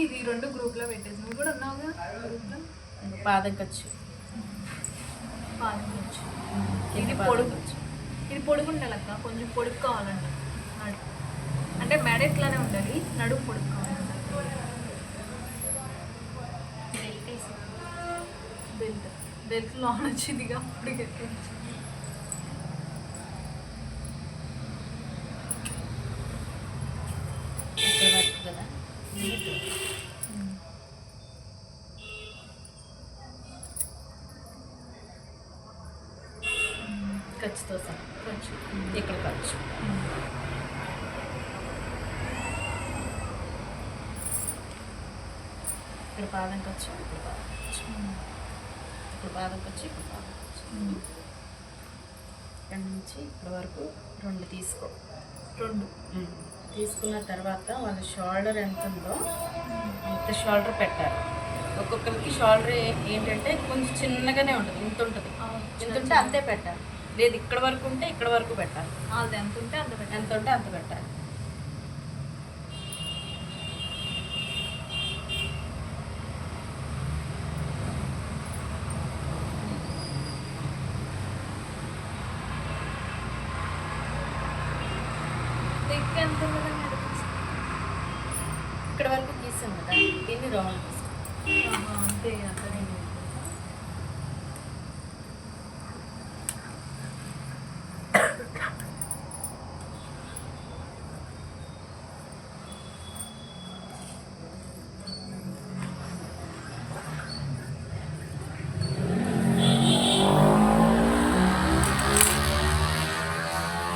ఇది 2 గ్రూప్లో పెట్టేసి నువ్వు కూడా ఉన్నావుగా గ్రూప్లో. పాదం ఖర్చు ఇది పొడుగు, ఇది పొడుగు ఉండాలక్క, కొంచెం పొడుగు కావాలండి నడు, అంటే మెడ ఇట్లానే ఉండాలి, నడుము పొడుగు కావాలి. బెల్ట్ బెల్ట్ లోన్ వచ్చిందిగా అప్పుడు కదా ఖర్చుతో సహా ఖర్చు ఇక్కడ ఖర్చు ఇక్కడ పాదం ఖర్చు ఇక్కడ పాదం ఖర్చు ఇప్పుడు పాదం ఖర్చు ఇప్పుడు పాదం ఖర్చు ఇక్కడ నుంచి ఇక్కడ వరకు 2 తీసుకో. 2 తీసుకున్న తర్వాత వాళ్ళ షోల్డర్ ఎంత ఉందో అంత షోల్డర్ పెట్టాలి. ఒక్కొక్కరికి షోల్డర్ ఏంటంటే కొంచెం చిన్నగానే ఉంటుంది, ఇంత ఉంటుంది, ఇంత ఉంటే అంతే పెట్టాలి. లేదు ఇక్కడ వరకు ఉంటే ఇక్కడ వరకు పెట్టాలి, అది ఎంత ఉంటే అంత పెట్టాలి, ఎంత ఉంటే అంత పెట్టాలి. ఇక్కడ వరకు గీసాం కదా, దీన్ని రౌండ్ తీసుకో. అంతే అక్కడ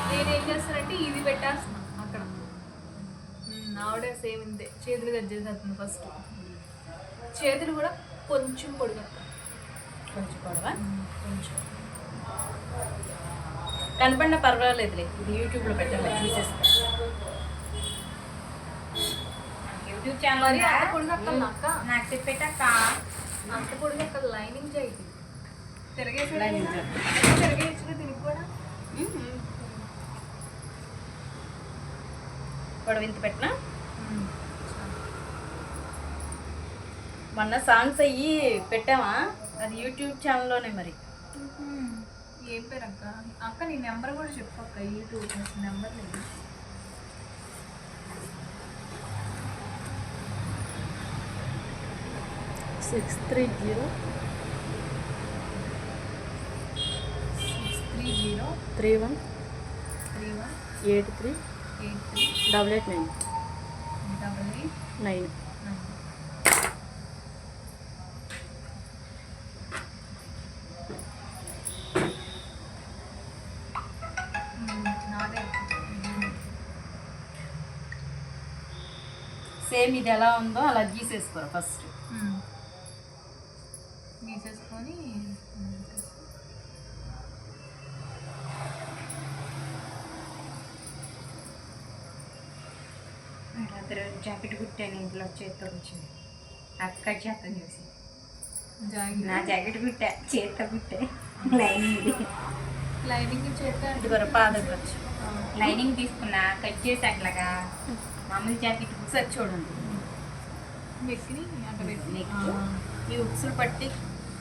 నేనేం చేస్తానంటే ఇది పెట్టేస్తున్నా అక్కడ. ఆవిడే సేమ్ ఇంతే, చేతులు కట్ చేసేస్తుంది ఫస్ట్. చేతులు కూడా కొంచెం పొడిగక్క, కొంచెం పొడవా, కొంచెం కనపడినా పర్వాలేదులే, ఇది యూట్యూబ్లో పెట్టాలి, తీసేస్తా. యూట్యూబ్ ఛానల్ అంత పొడిగక్క అక్క, నాకు చెప్పేటక్క అంత పొడిగక్క లైనింగ్ చేయి, తిరగేసి దీనికి కూడా పొడవు ఇంత పెట్టినా. మొన్న సాంగ్స్ అయ్యి పెట్టావా, అది యూట్యూబ్ ఛానల్లోనే మరి. ఏం పేరు అక్క? అక్క నీ నెంబర్ కూడా చెప్పు అక్క, యూట్యూబ్ నెంబర్ లేదు. 630 31 83 889 9. సేమ్ ఇది ఎలా ఉందో అలా గీసేసుకోరా ఫస్ట్. గీసేసుకొని జాకెట్ కుట్టాను ఇంట్లో చేతితో వచ్చింది అక్క చేతం చూసి నా జాకెట్ కుట్టా చేతితో కుట్టే లైనింగ్ చేస్తే ఇది వరకు పాదం ఖర్చు లైనింగ్ తీసుకున్నా కట్ చేసి అట్లాగా మామూలు జాకెట్ ఒకసారి చూడండి. నెక్ని అట్లా పెట్టి ఈ ఉక్సులు పట్టి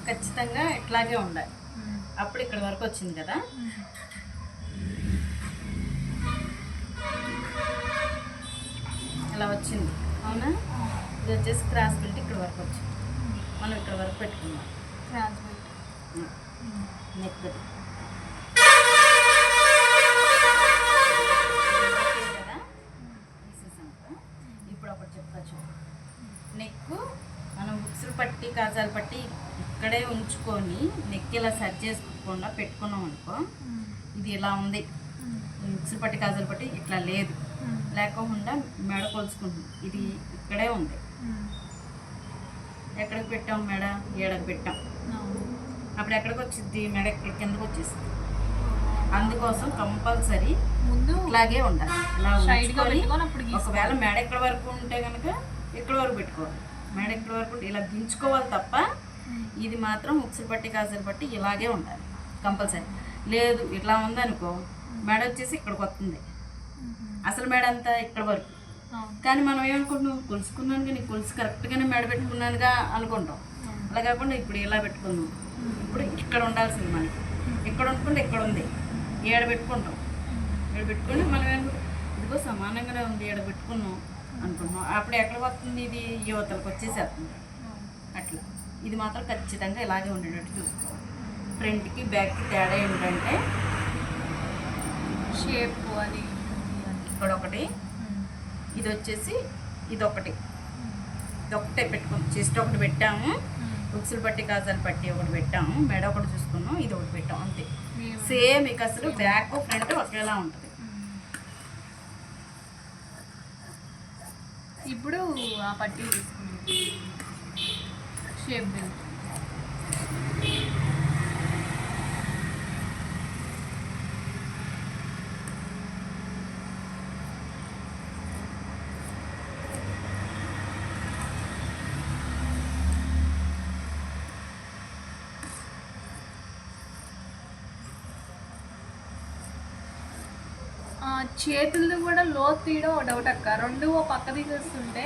ఖచ్చితంగా ఇట్లాగే ఉండాలి. అప్పుడు ఇక్కడ వరకు వచ్చింది కదా, ఇలా వచ్చింది అవునా. ఇది వచ్చేసి క్రాస్ బెల్ట్ ఇక్కడ వరకు వచ్చింది, మనం ఇక్కడ వరకు పెట్టుకున్నాం. క్రాస్ బెల్ట్ నెక్ కదా, ఇప్పుడు అప్పుడు చెప్తా చూడు. నెక్ మనం ఉక్సులు పట్టి కాజాలు పట్టి ఇక్కడే ఉంచుకొని నెక్ ఇలా సరి చేసుకోకుండా పెట్టుకున్నాం అనుకో, ఇది ఇలా ఉంది. ఉక్సులు పట్టి కాజాలు పట్టి ఇట్లా లేదు, లేకుండా మెడ కొలుచుకుంటుంది. ఇది ఇక్కడే ఉంది. ఎక్కడికి పెట్టాం మెడ, ఏడకి పెట్టాం. అప్పుడు ఎక్కడికి వచ్చింది మెడ, ఇక్కడ కిందకు వచ్చేసింది. అందుకోసం కంపల్సరీ ముందు ఇట్లాగే ఉండాలి. ఇలా ఉంచుకొని అప్పుడు ఒకవేళ మెడ ఎక్కడ వరకు ఉంటే కనుక ఇక్కడ వరకు పెట్టుకోవాలి. మెడ ఇక్కడ వరకు ఇలా దించుకోవాలి తప్ప ఇది మాత్రం ఉక్సులు పట్టి కాజాలు పట్టి ఇలాగే ఉండాలి కంపల్సరీ. లేదు ఇట్లా ఉందనుకో, మెడ వచ్చేసి ఇక్కడికి వస్తుంది, అసలు మెడ అంతా ఇక్కడ వరకు కానీ మనం ఏమనుకుంటున్నాం, కొలుసుకున్నాను కానీ కొలుసు కరెక్ట్గానే మెడ పెట్టుకున్నానుగా అనుకుంటాం. అలా కాకుండా ఇప్పుడు ఇలా పెట్టుకుందాం. ఇప్పుడు ఇక్కడ ఉండాల్సింది మనకి, ఇక్కడ ఉండకుండా ఇక్కడ ఉంది, ఏడ పెట్టుకుంటాం. ఏడ పెట్టుకొని మనం ఏమనుకుంటాం, ఇదిగో సమానంగానే ఉంది, ఏడ పెట్టుకున్నాం అనుకుంటున్నాం. అప్పుడు ఎక్కడ వస్తుంది, ఇది యువతలకు వచ్చేసేస్తుంది. అట్లా ఇది మాత్రం ఖచ్చితంగా ఇలాగే ఉండేటట్టు చూసుకోవాలి. ఫ్రంట్కి బ్యాక్కి తేడా ఏంటంటే షేప్ అది ఇక్కడ ఒకటి, ఇది వచ్చేసి ఇదొకటే పెట్టుకున్నాం. చెస్ట్ ఒకటి పెట్టాము, ఉక్సులు పట్టి కాజాలు పట్టి ఒకటి పెట్టాము, మెడ ఒకటి చూసుకున్నాం, ఇది ఒకటి పెట్టాము, అంతే. సేమ్ ఇక అసలు బ్యాక్ ఫ్రంట్ ఒకేలా ఉంటుంది. ఇప్పుడు ఆ పట్టి తీసుకున్నాం షేప్ బెల్ట్. చేతులది కూడా లోతు తీయడం ఒక డౌట్ అక్క. రెండు ఓ పక్క తీసేస్తుంటే